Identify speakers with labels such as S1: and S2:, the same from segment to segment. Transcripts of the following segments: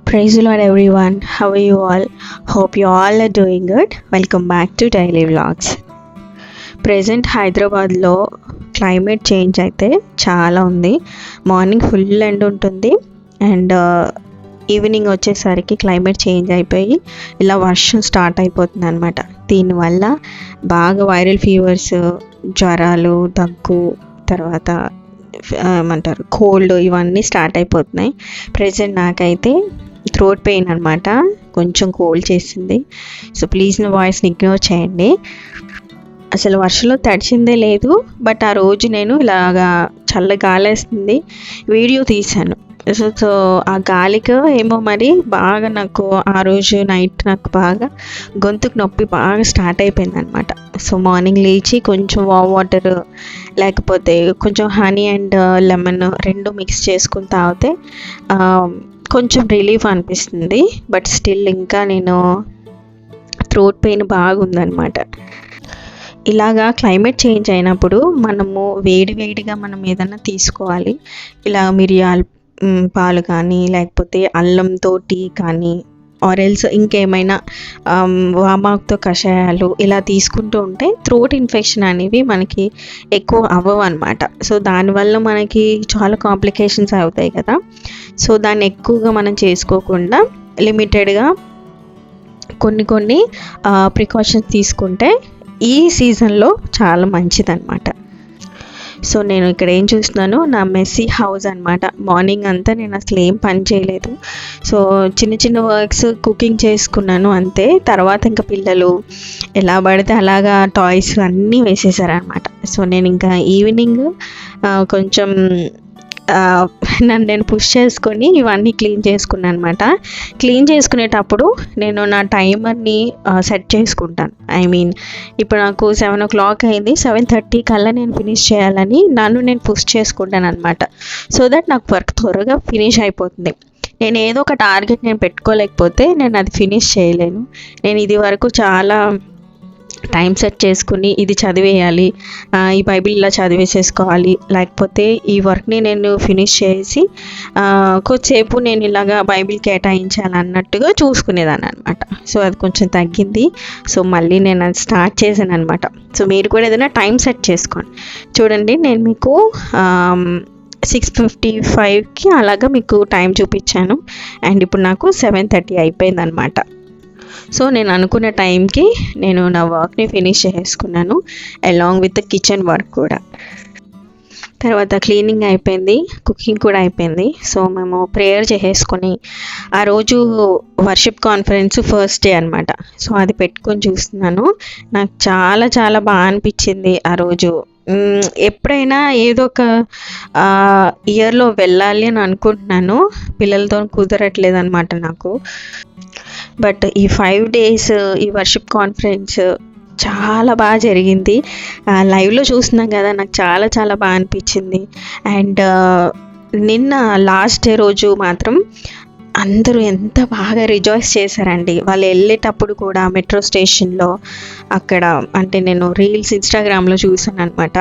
S1: Praise the Lord everyone. How are you all? Hope you all are doing good. Welcome back to Daily Vlogs. Present హైదరాబాద్లో climate change అయితే చాలా ఉంది. Morning full end ఉంటుంది and evening వచ్చేసరికి climate change అయిపోయి ఇలా వర్షం start అయిపోతుంది అనమాట. దీనివల్ల బాగా వైరల్ ఫీవర్స్, జ్వరాలు, దగ్గు, తర్వాత ఏమంటారు కోల్డ్, ఇవన్నీ స్టార్ట్ అయిపోతున్నాయి. ప్రెజెంట్ నాకైతే థ్రోట్ పెయిన్ అనమాట, కొంచెం కోల్డ్ చేసింది. సో ప్లీజ్ నా వాయిస్ని ఇగ్నోర్ చేయండి. అసలు వర్షంలో తడిచిందే లేదు, బట్ ఆ రోజు నేను ఇలాగా చల్ల గాలేస్తుంది వీడియో తీశాను. సో ఆ గాలికి ఏమో మరి బాగా నాకు ఆ రోజు నైట్ నాకు బాగా గొంతుకు నొప్పి బాగా స్టార్ట్ అయిపోయింది అనమాట. సో మార్నింగ్ లేచి కొంచెం వాటర్ లేకపోతే కొంచెం హనీ అండ్ లెమన్ రెండు మిక్స్ చేసుకుని తాగితే కొంచెం రిలీఫ్ అనిపిస్తుంది. బట్ స్టిల్ ఇంకా నేను థ్రోట్ పెయిన్ బాగుందనమాట. ఇలాగా క్లైమేట్ చేంజ్ అయినప్పుడు మనము వేడిగా మనం ఏదైనా తీసుకోవాలి. ఇలా మిరియాల పాలు కానీ లేకపోతే అల్లంతో టీ కానీ ఆరెల్స్ ఇంకేమైనా వామాకుతో కషాయాలు ఇలా తీసుకుంటూ ఉంటే థ్రోట్ ఇన్ఫెక్షన్ అనేవి మనకి ఎక్కువ అవ్వవు అనమాట. సో దానివల్ల మనకి చాలా కాంప్లికేషన్స్ అవుతాయి కదా. సో దాన్ని ఎక్కువగా మనం చేసుకోకుండా లిమిటెడ్గా కొన్ని ప్రికాషన్స్ తీసుకుంటే ఈ సీజన్లో చాలా మంచిదన్నమాట. సో నేను ఇక్కడ ఏం చూస్తున్నాను, నా మెస్సీ హౌస్ అనమాట. మార్నింగ్ అంతా నేను అసలు ఏం పని చేయలేదు. సో చిన్న వర్క్స్ కుకింగ్ చేసుకున్నాను అంతే. తర్వాత ఇంకా పిల్లలు ఎలా పడితే అలాగా టాయ్స్ అన్నీ వేసేసారనమాట. సో నేను ఇంకా ఈవినింగ్ కొంచెం నేను పుష్ చేసుకొని ఇవన్నీ క్లీన్ చేసుకున్నాను అనమాట. క్లీన్ చేసుకునేటప్పుడు నేను నా టైమర్ని సెట్ చేసుకుంటాను. ఇప్పుడు నాకు 7 o'clock అయింది, 7:30 కల్లా నేను ఫినిష్ చేయాలని నేను పుష్ చేసుకుంటాను అనమాట. సో దట్ నాకు వర్క్ త్వరగా ఫినిష్ అయిపోతుంది. నేను ఏదో ఒక టార్గెట్ నేను పెట్టుకోలేకపోతే నేను అది ఫినిష్ చేయలేను. నేను ఇది వరకు చాలా టైం సెట్ చేసుకుని ఇది చదివేయాలి, ఈ బైబిల్ ఇలా చదివేసేసుకోవాలి, లేకపోతే ఈ వర్క్ని నేను ఫినిష్ చేసి కొద్దిసేపు నేను ఇలాగా బైబిల్ కేటాయించాలి అన్నట్టుగా చూసుకునేదాన్ని అనమాట. సో అది కొంచెం తగ్గింది. సో మళ్ళీ నేను అది స్టార్ట్ చేశాను అనమాట. సో మీరు కూడా ఏదైనా టైం సెట్ చేసుకోండి. చూడండి, నేను మీకు 6:55కి అలాగా మీకు టైం చూపించాను అండ్ ఇప్పుడు నాకు 7:30 అయిపోయింది అనమాట. సో నేను అనుకున్న టైంకి నేను నా వర్క్ని ఫినిష్ చేసుకున్నాను, అలాంగ్ విత్ కిచెన్ వర్క్ కూడా. తర్వాత క్లీనింగ్ అయిపోయింది, కుకింగ్ కూడా అయిపోయింది. సో మేము ప్రేయర్ చేసేసుకొని ఆ రోజు వర్షిప్ కాన్ఫరెన్స్ ఫస్ట్ డే అనమాట. సో అది పెట్టుకొని చూస్తున్నాను. నాకు చాలా బాగా అనిపించింది ఆ రోజు. ఎప్పుడైనా ఏదో ఒక ఇయర్లో వెళ్ళాలి అని అనుకుంటున్నాను, పిల్లలతో కుదరట్లేదు అనమాట నాకు. బట్ ఈ 5 days ఈ వర్షిప్ కాన్ఫరెన్స్ చాలా బాగా జరిగింది. లైవ్లో చూస్తున్నాం కదా, నాకు చాలా బాగా అనిపించింది. అండ్ నిన్న లాస్ట్ డే రోజు మాత్రం అందరూ ఎంత బాగా రిజాయిస్ చేశారండి. వాళ్ళు వెళ్ళేటప్పుడు కూడా మెట్రో స్టేషన్లో అక్కడ అంటే నేను రీల్స్ ఇన్స్టాగ్రామ్లో చూసాను అనమాట.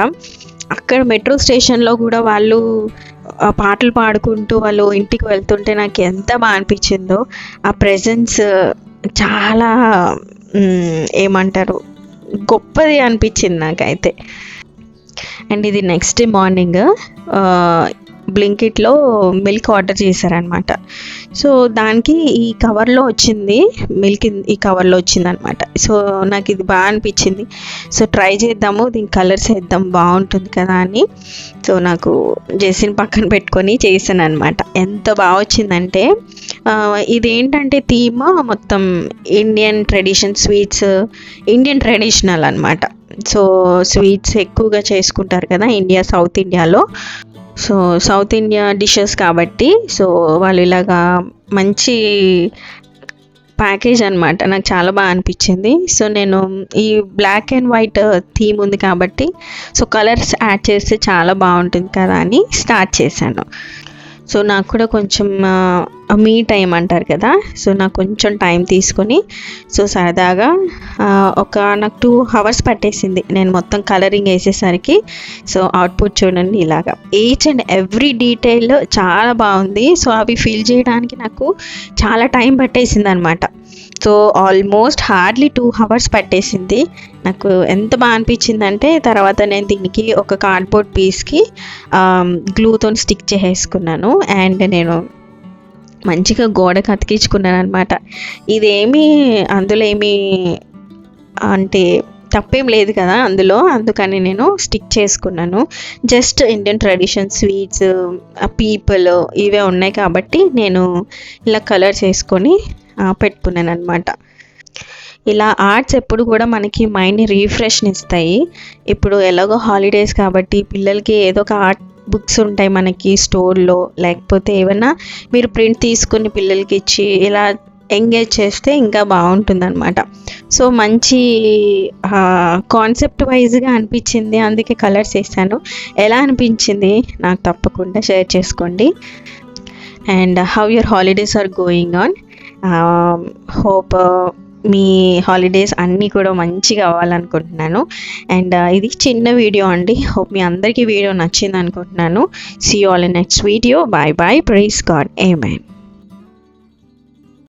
S1: అక్కడ మెట్రో స్టేషన్లో కూడా వాళ్ళు పాటలు పాడుకుంటూ వాళ్ళు ఇంటికి వెళ్తుంటే నాకు ఎంత బాగా అనిపించిందో. ఆ ప్రెజెన్స్ చాలా ఏమంటారు గొప్పది అనిపించింది నాకైతే. అండ్ ఇది నెక్స్ట్ డే మార్నింగ్ బ్లింకిట్లో మిల్క్ ఆర్డర్ చేశారనమాట. సో దానికి ఈ కవర్లో వచ్చింది, మిల్క్ ఈ కవర్లో వచ్చింది అనమాట. సో నాకు ఇది బాగా అనిపించింది. సో ట్రై చేద్దాము, దీనికి కలర్స్ వేద్దాం బాగుంటుంది కదా అని. సో నాకు జెస్సిని పక్కన పెట్టుకొని చేశాను అనమాట. ఎంత బాగా వచ్చిందంటే ఇదేంటంటే థీమ్ మొత్తం Indian tradition sweets, Indian traditional అనమాట. సో స్వీట్స్ ఎక్కువగా చేసుకుంటారు కదా సౌత్ ఇండియాలో. సో సౌత్ ఇండియా డిషెస్ కాబట్టి సో వాళ్ళు ఇలాగా మంచి ప్యాకేజ్ అనమాట. నాకు చాలా బాగా అనిపించింది. సో నేను ఈ బ్లాక్ అండ్ వైట్ థీమ్ ఉంది కాబట్టి సో కలర్స్ యాడ్ చేస్తే చాలా బాగుంటుంది కదా అని స్టార్ట్ చేశాను. సో నాకు కూడా కొంచెం మీ టైం అంటారు కదా, సో నాకు కొంచెం టైం తీసుకొని సో సరదాగా నాకు 2 hours పట్టేసింది నేను మొత్తం కలరింగ్ వేసేసరికి. సో అవుట్పుట్ చూడండి ఇలాగా, ఈచ్ అండ్ ఎవ్రీ డీటెయిల్ చాలా బాగుంది. సో అవి ఫిల్ చేయడానికి నాకు చాలా టైం పట్టేసింది అనమాట. సో ఆల్మోస్ట్ హార్డ్లీ 2 hours పట్టేసింది. నాకు ఎంత బాగా అనిపించిందంటే తర్వాత నేను దీనికి ఒక కార్డ్బోర్డ్ పీస్కి గ్లూతో స్టిక్ చేసేసుకున్నాను అండ్ నేను మంచిగా గోడకు అతికించుకున్నాను అనమాట. ఇదేమీ అందులో ఏమీ అంటే తప్పేం లేదు కదా అందులో, అందుకని నేను స్టిక్ చేసుకున్నాను. Just Indian tradition sweets, people ఇవే ఉన్నాయి కాబట్టి నేను ఇలా కలర్స్ వేసుకొని పెట్టుకున్నాను అనమాట. ఇలా ఆర్ట్స్ ఎప్పుడు కూడా మనకి మైండ్ని రీఫ్రెష్ని ఇస్తాయి. ఇప్పుడు ఎలాగో హాలిడేస్ కాబట్టి పిల్లలకి ఏదో ఒక ఆర్ట్ బుక్స్ ఉంటాయి మనకి స్టోర్లో, లేకపోతే ఏమైనా మీరు ప్రింట్ తీసుకుని పిల్లలకి ఇచ్చి ఇలా ఎంగేజ్ చేస్తే ఇంకా బాగుంటుందన్నమాట. సో మంచి కాన్సెప్ట్ వైజ్గా అనిపించింది, అందుకే కలర్స్ వేసాను. ఎలా అనిపించింది నాకు తప్పకుండా షేర్ చేసుకోండి. And how your holidays are going on. Hope మీ హాలిడేస్ అన్నీ కూడా మంచిగా అవ్వాలనుకుంటున్నాను. అండ్ ఇది చిన్న వీడియో అండి. హోప్ మీ అందరికీ వీడియో నచ్చింది అనుకుంటున్నాను. See you all in next video. Bye bye. Praise God. Amen.